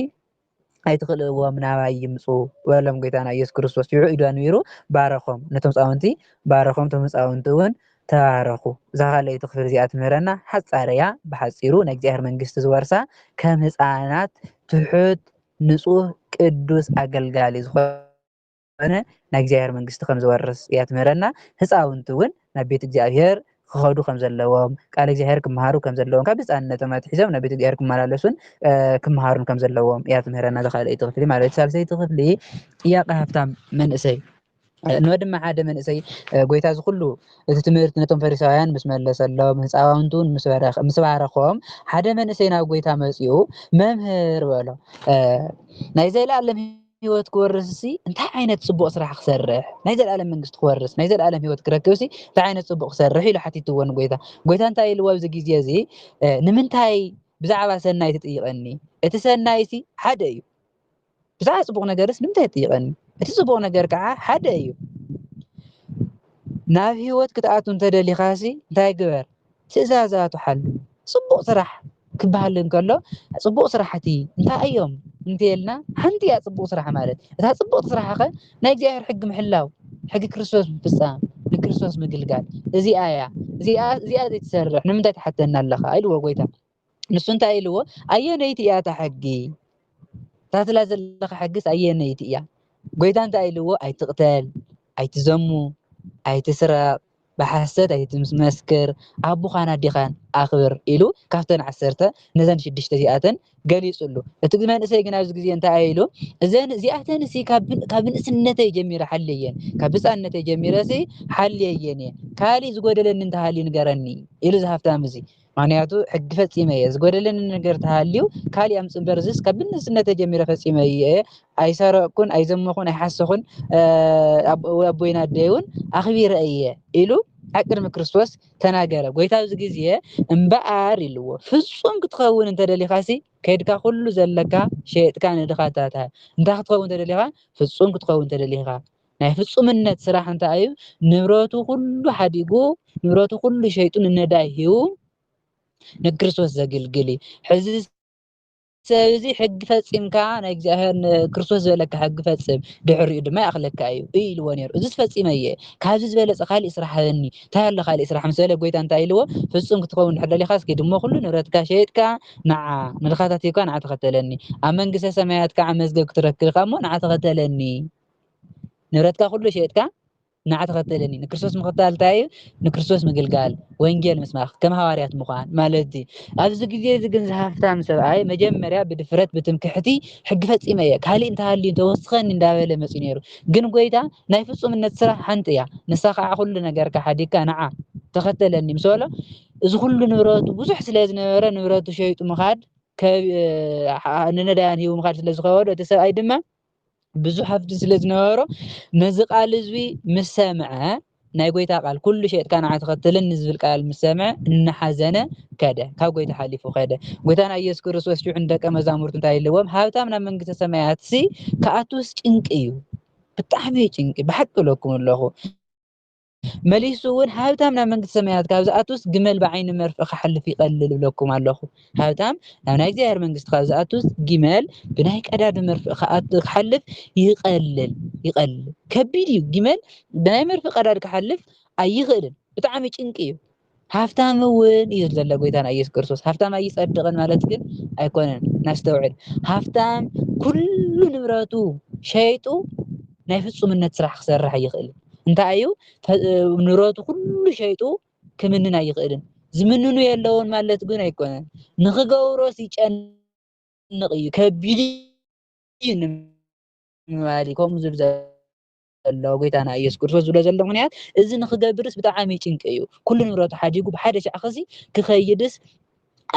ኣይትኽእልዎም ናባይ ይምፁ በሎም ጌታና ኢየሱስ ክርስቶስ ይዑ ኢዱ ኣንቢሩ ባረኾም ነቶም ህፃውንቲ ባረኾም እቶም ህፃውንቲ እውን ተባረኹ እዛ ካልአይቲ ክፍል እዚኣ ትምህረና ሓፃረያ ብሓፂሩ ናይ እግዚኣብሔር መንግስቲ ዝወርሳ ከም ህፃናት ትሑት ንጹህ ቅዱስ ኣገልጋሊ ዝኾነ ናይ እግዚኣብሔር መንግስቲ ከም ዝወርስ እያ ትምህረና ህፃውንቲ እውን ናብ ቤት እግዚኣብሔር ክኸዱ ከም ዘለዎም ቃል እግዚኣብሔር ክመሃሩ ከም ዘለዎም ካብ ህፃንነቶም ኣትሒዞም ናብ ቤት እግዚኣብሔር ክመላለሱን ክመሃሩን ከም ዘለዎም እያ ትምህረና እዛ ካልአይቲ ክፍሊ ማለት እዩ ሳልሰይቲ ክፍሊ ጥያቄ ሃፍታም መንእሰይ ንወ ድማ ሓደ መንእሰይ ጎይታ ዝኩሉ እቲ ትምህርቲ ነቶም ፈሪሳውያን ምስ መለሰሎም ህፃውንቲ እውን ምስ ባረኾም ሓደ መንእሰይ ናብ ጎይታ መፂኡ መምህር በሎ ናይ ዘለኣለም ህይወት ክወርስ ሲ እንታይ ዓይነት ጽቡቕ ስራሕ ክሰርሕ ናይ ዘለኣለም መንግስቲ ክወርስ ናይ ዘለኣለም ህይወት ክረክብ ሲ እንታይ ዓይነት ጽቡቕ ክሰርሕ ኢሉ ሓቲትዎ ንጎይታ ጎይታ እንታይ ኢልዎ ኣብዚ ግዜ እዚ ንምንታይ ብዛዕባ ሰናይ ትጥይቐኒ እቲ ሰናይ ሲ ሓደ እዩ ብዛዕባ ጽቡቕ ነገርስ ንምንታይ ትጥይቐኒ እቲ ጽቡቕ ነገር ከዓ ሓደ እዩ ናብ ህይወት ክትኣቱ እንተደሊኻ ሲ እንታይ ግበር ትእዛዛቱ ሓሉ ጽቡቕ ስራሕ ክበሃል እንከሎ ጽቡቕ ስራሕቲ እንታይ እዮም እንተልና ሓንቲ እያ ጽቡቕ ስራሕ ማለት እታ ጽቡቕ ስራሕ ኸ ናይ እግዚኣብሔር ሕጊ ምሕላው ሕጊ ክርስቶስ ምፍፃም ንክርስቶስ ምግልጋል እዚኣ እያ እዚኣ ዘይትሰርሕ ንምንታይ ትሓተና ኣለኻ ኢልዎ ጎይታ ንሱ እንታይ ኢልዎ ኣየነይቲ እያ እታ ሕጊ ታትላ ዘለኻ ሕጊስ ኣየነይቲ እያ ጎይታ እንታይ ኢልዎ ኣይትቕተል ኣይትዘሙ ኣይትስረቕ ብሓሰት ኣይትመስክር ኣቦኻን ኣዴኻን ኣኽብር ኢሉ ካብተን 10 ነዘን 6 እዚኣተን ገሊጹሉ እቲ መንእሰይ ግን ኣብዚ ግዜ እንታይ ኢሉ እዚኣተን ሲ ካብ ንእስነተይ ጀሚረ ሓልየን ካብ ህፃንነተይ ጀሚረ ሲ ሓልየን ካሊእ ዝጎደለኒ እንተሃልዩ ንገረኒ ኢሉ ዝሃፍታም እዚ ምክንያቱ ሕጊ ፈፂመ እየ ዝጎደለኒ ነገር ተሃልዩ ካሊእ ኣምፅ እምበር ዝስ ካብ ንእስነተይ ጀሚረ ፈፂመ እየ ኣይሰረቅኩን ኣይዘመኹን ኣይሓሰኹን ኣቦይን ኣደይውን ኣኽቢረ እየ ኢሉ ኣብ ቅድሚ ክርስቶስ ተናገረ ጎይታ ኣብዚ ግዜ እምበኣር ኢልዎ ፍጹም ክትኸውን እንተደሊኻ ሲ ከይድካ ኩሉ ዘለካ ሸየጥካ ንድኻታት እንታይ ክትኸውን ተደሊኻ ፍጹም ክትኸውን ተደሊኻ ናይ ፍጹምነት ስራሕ እንታይ እዩ ንብረቱ ኩሉ ሓዲጉ ንብረቱ ኩሉ ሸይጡ ንነዳይ ሂቡ ንክርስቶስ ዘገልግል ሕዚ ስለዚ ሕጊ ፈፂምካ ናይ እግዚኣብሔር ክርስቶስ ዝበለካ ሕጊ ፈፅም ድሕሪኡ ድማ ያኽለካ እዩ ኢልዎ ነይሩ እዚ ፈፂመ እየ ካብዚ ዝበለፀ ካሊእ ስራሕ ሃበኒ እንታይ ኣሎ ካሊእ ስራሕ ምስ በለ ጎይታ እንታይ ኢልዎ ፍጹም ክትኸውን ድሕር ደሊኻ እስኪ ድሞ ኩሉ ንብረትካ ሸይጥካ ንዓ ንድኻታት ሂብካ ንዓ ተኸተለኒ ኣብ መንግስተ ሰማያት ከዓ መዝገብ ክትረክብ ኢኻ እሞ ንዓ ተኸተለኒ ንብረትካ ኩሉ ሸይጥካ ንዓ ተኸተለኒ ንክርስቶስ ምኽታል እንታይ እዩ ንክርስቶስ ምግልጋል ወንጌል ምስማኽ ከም ሃዋርያት ምዃን ማለት እዩ ኣብዚ ግዜ እዚ ግን ዝሃፍታም ሰብኣይ መጀመርያ ብድፍረት ብትምክሕቲ ሕጊ ፈፂመ እየ ካሊእ እንተሃልዩ ተወስኸኒ እንዳበለ መፂኡ ነይሩ ግን ጎይታ ናይ ፍጹምነት ስራሕ ሓንቲ እያ ንሳ ከዓ ኩሉ ነገርካ ሓዲግካ ንዓ ተኸተለኒ ምስ በሎ እዚ ኩሉ ንብረቱ ብዙሕ ስለ ዝነበረ ንብረቱ ሸይጡ ምኻድ ንነዳያን ሂቡ ምኻድ ስለ ዝኸበዶ እቲ ሰብኣይ ድማ ብዙሕ ሃፍቲ ስለ ዝነበሮ ነዚ ቃል ህዝቢ ምስ ሰምዐ ናይ ጎይታ ቃል ኩሉ ሸይጥካ ንዓ ተኸተለኒ ዝብል ቃል ምስ ሰምዐ እናሓዘነ ከደ ካብ ጎይታ ሓሊፉ ከደ ጎይታና ኢየሱስ ክርስቶስ ሽዑ ደቀ መዛሙርቱ እንታይ ኢልዎም ሃብታም ናብ መንግስተ ሰማያት ሲ ክኣቱስ ጭንቂ እዩ ብጣዕሚ ጭንቂ ብሓቂ ለኩም ኣለኹ መሊሱ እውን ሃብታም ናብ መንግስተ ሰማያት ካብ ዝኣቱስ ግመል ብዓይኒ መርፍእ ክሓልፍ ይቐልል ብለኩም ኣለኹ ሃብታም ናብ ናይ እግዚኣብሔር መንግስቲ ካብ ዝኣቱስ ግመል ብናይ ቀዳዲ መርፍእ ክሓልፍ ይቐልል ከቢድ እዩ ግመል ብናይ መርፍእ ቀዳዲ ክሓልፍ ኣይኽእልን ብጣዕሚ ጭንቂ እዩ ሃብታም እውን እዩ ዘሎ ጎይታና ኢየሱስ ክርስቶስ ሃብታም ኣይጸድቕን ማለት ግን ኣይኮነን ናስተውዕል ሃብታም ኩሉ ንብረቱ ሸይጡ ናይ ፍጹምነት ስራሕ ክሰርሕ ይኽእልን እንታይ እዩ ንብረቱ ኩሉ ሸይጡ ክምንን ኣይኽእልን ዝምንኑ የለውን ማለት ግን ኣይኮነን ንኽገብሮስ ይጨንቕ እዩ ከቢድ እዩ ንማሊ ከምኡ ዝብል ዘሎ ጎይታና ኢየሱስ ክርስቶስ ዝብሎ ዘሎ ምክንያት እዚ ንኽገብርስ ብጣዕሚ ጭንቂ እዩ ኩሉ ንብረቱ ሓዲጉ ብሓደ ሻዕ ኸሲ ክኸይድስ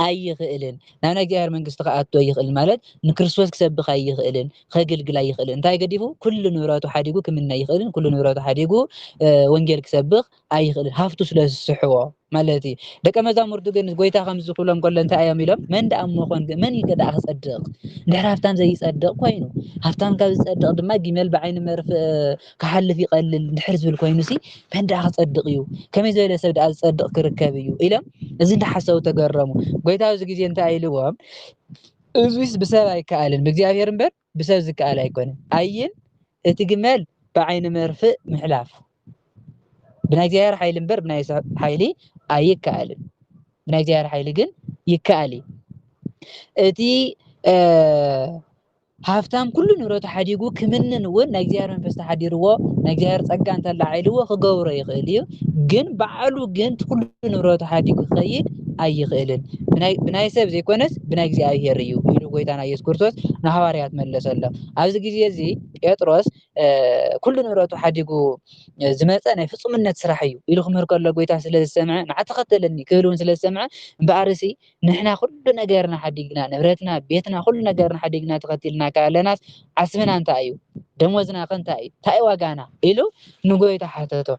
ኣይኽእልን ናብ ናይ እግዚኣብሔር መንግስቲ ክኣቱ ኣይኽእልን ማለት ንክርስቶስ ክሰብኽ ኣይኽእልን ከገልግል ኣይኽእልን እንታይ ገዲፉ ኩሉ ንብረቱ ሓዲጉ ክምና ኣይኽእልን ኩሉ ንብረቱ ሓዲጉ ወንጌል ክሰብኽ ኣይኽእልን ሃፍቱ ስለ ዝስሕቦ مالتي دك مزامرتو جن قويتا خمس كلهم كل انت ايام يلوم من دا امو خون من يقدع صدق ندير هفتان زي يصدق كوينو هفتان كاب يصدق دما جمال بعين مرف كحلف يقلل نحرز بالكوينو سي من دا صدق يو كم زي له سبد صدق كركب يو الى اذا انت حسوا تجرموا قويتا زي غزي انت ايلوهم ازويس بسبب يكالن بእግዚአብሔር እንበር بسبب ዝከአል አይኮነን አይን እቲ ግመል بعين مرفق محلاف بناي زيار حيل انبر بناي حيلي ايكالن بناي زيار حيلي جن يكالي اتي هافتام كل نورته حديقو كمنن ون ناي زيار منفس تحديرو ناي زيار صقا انت لاعيلو خغورو يخيليو جن بعلو جن كل نورته حديقو خيد اي خيلن بناي سب زي كونس بناي زيار يو يلو قويتانا يسوع كريستوس نحواريات ملسله ابز غزي زي بطرس كل نورته حديقو زمص انا فصمنت سراحيو يلو خمر كله قويتا سلسمع مع تختلني كلون سلسمع بارسي نحنا كل نجرنا حديقنا نبرتنا بيتنا كل نجرنا حديقنا تقتلنا كالناس عسمنا انت ايو دموزنا كنت اي تاي واغانا يلو نغويتا حتتو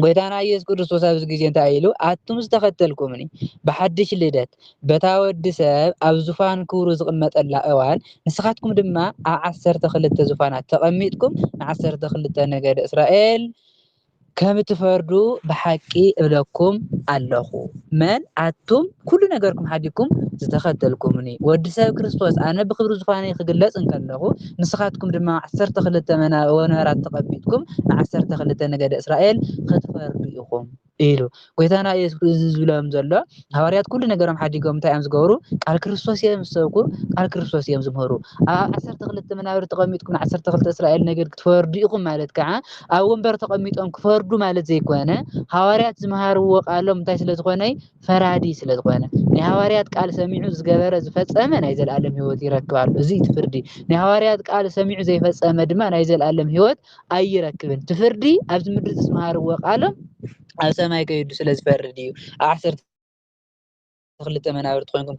قويتانا يسوع كريستوس ابز غزي انت ايلو اتم استختلكمني بحدش لدت بتاود سب اب زفان كورو زقمطلا اوان نسخاتكم دما 12 زفانات تقميطكم 12 نجد اسرائيل كم تفردو بحقي ابلكم اللهو من اتم كل نجركم حديكم زتختلكمني ود سب كريستوس انا بخبر زفاني خجلص انكلهو نسخاتكم دما 12 منا ونرات تقبيتكم 12 نجد اسرائيل ختفردو يقوم إيلو قويتانا يسوع زلام زلا حواريات كل نجرهم حديقهم تايم زغورو قال كريستوس يمسوكو قال كريستوس يمزمهرو 12 منابر تقميتكم 12 اسرائيل نجد كتفردو يقوم مالت كعا او ومبر تقميتهم كفردو مالت زي كونه حواريات زمهارو قالهم تاي سلازخوناي فرادي سلازخونه ني حواريات قال سميعو زغبره زفصمه ناي زلالم هيوت يركبال زي تفردي ني حواريات قال سميعو زي فصمه دما ناي زلالم هيوت ايركبن تفردي ابز مدر زمهارو قالهم ኣብ ሰማይ ከይዱ ስለ ዝፈርድ እዩ 12 መናብር ትኮንኩም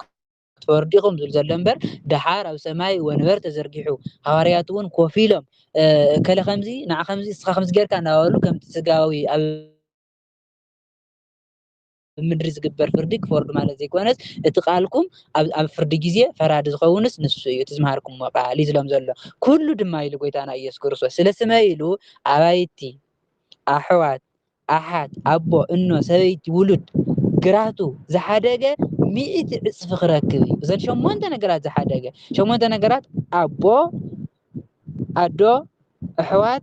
ትፈርዲኩም ዝብል ዘሎ እምበር ድሓር ኣብ ሰማይ ወንበር ተዘርጊሑ ሃዋርያት እውን ኮፍ ኢሎም ከለ ከምዚ ንዓ ከምዚ እስኻ ከምዚ ጌርካ እናበሉ ከምቲ ስጋዊ ኣብ ምድሪ ዝግበር ፍርዲ ክፈርዱ ማለት ዘይኮነስ እቲ ቃልኩም ኣብ ፍርዲ ግዜ ፈራዲ ዝኸውንስ ንሱ እዩ ትዝማሃርኩም ቃል ይዝሎም ዘሎ ኩሉ ድማ ኢሉ ጎይታና ኢየሱስ ክርስቶስ ስለ ስመይ ኢሉ ኣባይቲ ኣሕዋት أحد أبو إنه سويت ولد قراتو زحدقة 100 عصف خركبي إذا شو ما أنت نقرات زحدقة شو ما أنت نقرات أبو أدو أحوات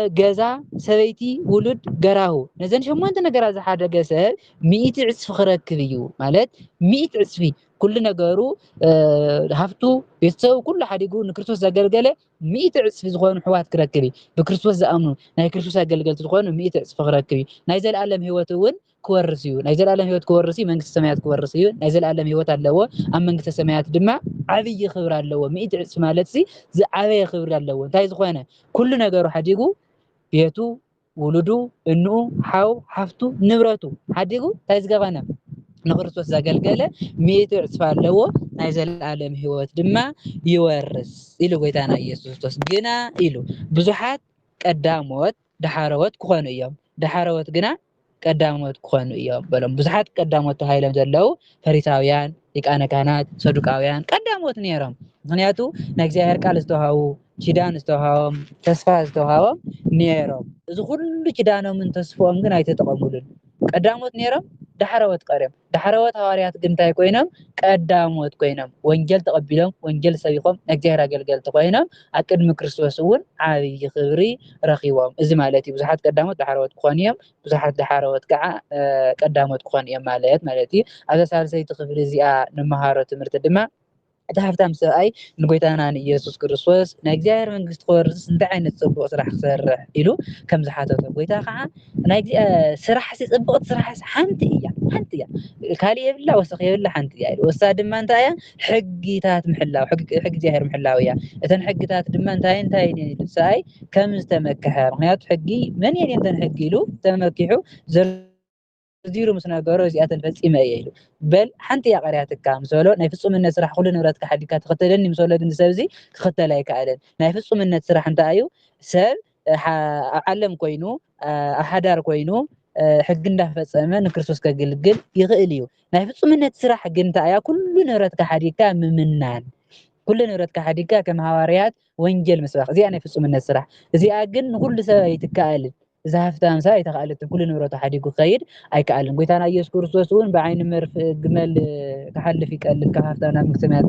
جزا سويتي ولد قراهو نزين شو ما أنت نقرات زحدقة سهل 100 عصف خركبيو مالت 100 عصفي كل نقارو هفتو بيستوي كل حد يقول إن كريستوس زقلقله 100 عصف زغون حوات كركبي بكريستوس زأمنوا ناي كريستوس زقلقل زغون 100 عصف كركبي نايزل العالم هوتون كورسيو نايزل العالم هوت كورسي منكس السماوات كورسيو نايزل العالم هوت اللو أم منكس السماوات دما عبي خبر اللو 100 عصف مالتسي ز عبي خبر اللو تاي زغونه كل نقارو حد يقول بيتو ولدو إنه حاو حفتو نبرتو حد يقول تاي زغونه نخرسوس زقلقله 100 عصف اللو نايزل العالم هوت دما يورس إلو قيتانا إيسوس جنا إلو بزحات قداموت دحاروت كخانو إيام دحاروت جنا قداموت كخانو إيام بلهم بزحات قداموت هايلم زلو فريساويان يكأنا كانت صدوقاويان قداموت نيرم ምክንያቱ ናግዚአብሔር ቃል ዝተውሃቡ ኪዳን ዝተውሃቦም ተስፋ ዝተውሃቦም ነይሮም እዚ ኩሉ ኪዳኖምን ተስፋኦም ግን ኣይተጠቐሙሉን ቀዳሞት ነይሮም ዳሕረወት ቀርዮም ዳሕረወት ሃዋርያት ግን እንታይ ኮይኖም ቀዳሞት ኮይኖም ወንጌል ተቐቢሎም ወንጌል ሰቢኾም ናግዚአብሔር ኣገልገልቲ ኮይኖም ኣብ ቅድሚ ክርስቶስ እውን ዓብይ ክብሪ ረኺቦም እዚ ማለት እዩ ብዙሓት ቀዳሞት ዳሕረወት ክኾኑ እዮም ብዙሓት ዳሕረወት ከዓ ቀዳሞት ክኾኑ እዮም ማለት እዩ ኣብ ሳልሰይቲ ክፍሊ እዚኣ ንመሃሮ ትምህርቲ ድማ تحفتم سأي نقولتنا عن يسوع كريستوس نجزير من قصة سنتع عن تصبغ صراحة سرح إلو كم زحاتة قويتها خا نجزي سرح تصبغ صراحة حنتية كالي يبلا وسخ يبلا حنتية والساد ما انتايا حقي تات محلا وحق زهر محلا ويا إذن حق تات دم انتاين تاين سأي كم استمكها مهات حقي من ينتن حقي له تمكحه زيرو مسنا جارو زيادة الفلسفة يلو بل حنتي يا قرياتك كام سولو نفسهم من الناس راح كل نورات كحديقات ختلني مسولو دين سبزي ختلايك عدد نفسهم من الناس راح انت أيو سب علم كوينو أحدار كوينو ሕጊ እንዳፈፀመ ንክርስቶስ ከገልግል ይኽእል እዩ ናይ ፍፁምነት ስራሕ ግን እንታይ እያ ኩሉ ንብረትካ ሓዲግካ ምምናን ኩሉ ንብረትካ ሓዲግካ ከም ሃዋርያት ወንጌል ምስባኽ እዚኣ ናይ ፍፁምነት ስራሕ እዚኣ ግን ንኩሉ ሰብ ኣይትከኣልን እዛ ሃፍታም ሰብ ኣይተኻእለትን ኩሉ ንብረቱ ሓዲጉ ክኸይድ ኣይከኣልን ጎይታና ኢየሱስ ክርስቶስ እውን ብዓይኒ መርፍእ ግመል ክሓልፍ ይቀልል ካብ ሃፍታም ናብ መንግስቲ ሰማያት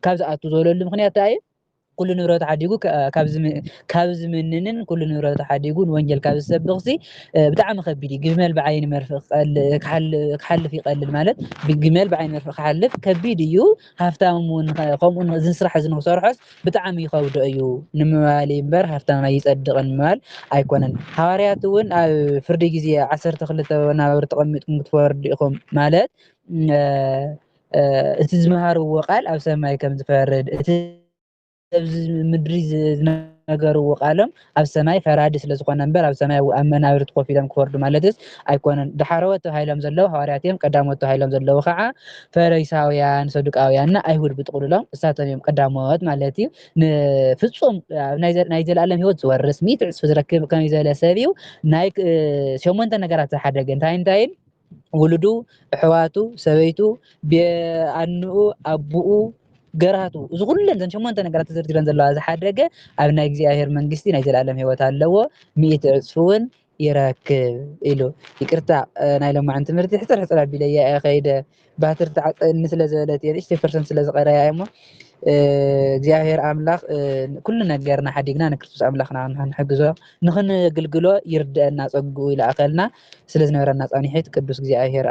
ካብ ዝኣቱ ዝበለሉ ምክንያት እንታይ እዩ ኩሉ ንብረቱ ሓዲጉ ካብ ዝምንንን ኩሉ ንብረቱ ሓዲጉ ወንጌል ካብ ዝሰብኽ ብጣዕሚ ከቢድ እዩ ግመል ብዓይኒ መርፍእ ክሓልፍ ይቀልል ማለት ብግመል ብዓይኒ መርፍእ ክሓልፍ ከቢድ እዩ ሃፍታም እውን ከምኡ እዚ ስራሕ እዚ ንክሰርሖስ ብጣዕሚ ይከብዶ እዩ ንምባል እምበር ሃፍታም ኣይፀድቕን ንምባል ኣይኮነን ሃዋርያት እውን ኣብ ፍርዲ ግዜ 12 ወናብር ተቐሚጥኩም ክትፈርዱ ኢኹም ማለት እቲ ዝመሃርዎ ቃል ኣብ ሰማይ ከም ዝፈርድ እቲ ኣብዚ ምድሪ ዝነገርዎ ቃሎም ኣብ ሰማይ ፈራዲ ስለ ዝኾነ እምበር ኣብ ሰማይ ኣብ መናብርቲ ኮፍ ኢሎም ክፈርዱ ማለትስ ኣይኮነን ዳሓረወት ተባሂሎም ዘለዉ ሃዋርያት እዮም ቀዳሞት ተባሂሎም ዘለዉ ከዓ ፈሪሳውያን ሰዱቃውያንና ኣይሁድ ብጥቕልሎም እሳቶም እዮም ቀዳሞት ማለት እዩ ንፍፁም ናይ ዘለኣለም ሂወት ዝወርስ 100 ዕፅፊ ዝረክብ ከመይ ዝበለ ሰብ እዩ ናይ 8 ነገራት ዝሓደገ እንታይ ውሉዱ ኣሕዋቱ ሰበይቱ ኣንኡ ኣቡኡ ገራቱ እዚ ኩለን ዘን 8 ነገራት ተዘርዚረን ዘለዋ ዝሓደገ ኣብ ናይ እግዚኣብሔር መንግስቲ ናይ ዘለኣለም ሂወት ኣለዎ 100 ዕፅፊ እውን ይረክብ ኢሉ ይቅርታ ናይ ሎማዓን ትምህርቲ ሕፅር ኣቢለየ ከይደ ባትሪ ተዓፀኒ ስለ ዝበለት እየ 1% ስለ ዝቀረያ እሞ እግዚኣብሔር ኣምላኽ ኩሉ ነገርና ሓዲግና ንክርስቶስ ኣምላኽና ንሕግዞ ንክንግልግሎ ይርድአና ፀጉኡ ይላእኸልና ስለ ዝነበረና ፃኒሒት ቅዱስ እግዚኣብሔር